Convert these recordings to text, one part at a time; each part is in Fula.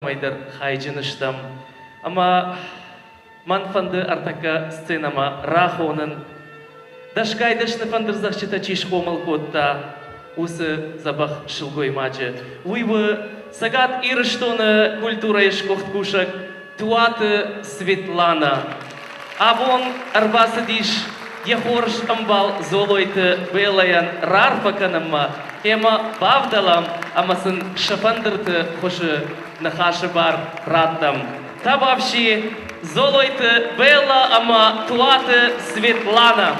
Майдар хайжыныштам. Ama man fandı artaka scenama rahonun dashkaydashны фандырзахчыта чишхомал котта усы забах шилгой мачы. Уйвы сагат ирыштоны культура ешкохткушак туаты Светлана. Авон арбасы диш ехорш амбал золойты белаян рарфаканамма ема бавдалам амасын шафандырты хошы нахашы бар раттам. Табавши золойты бела ама туаты Светлана.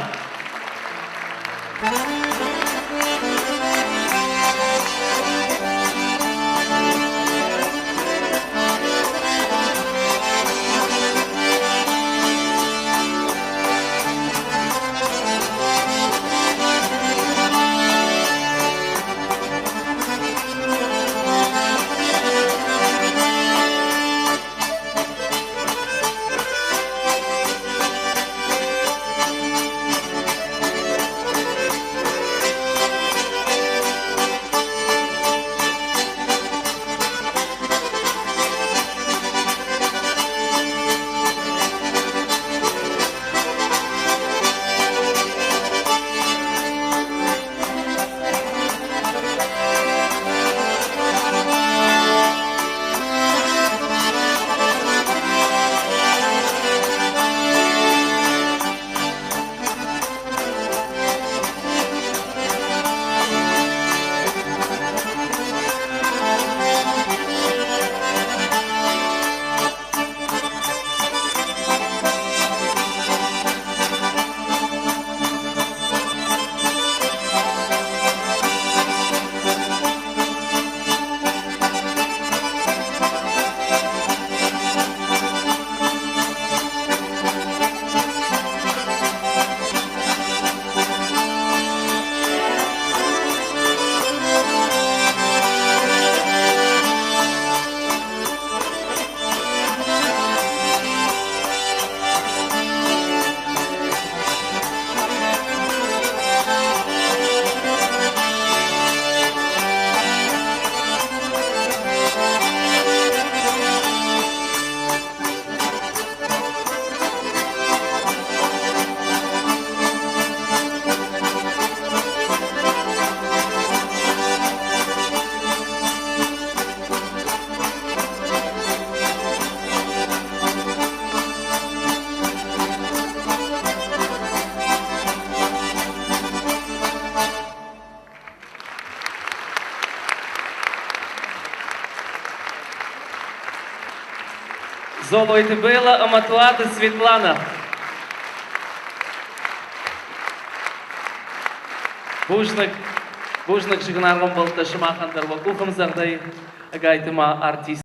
Золойты бела ама туаты Светлана. Бужнак жигнарган болта шымахандар ва кухам зардай агайтыма артист.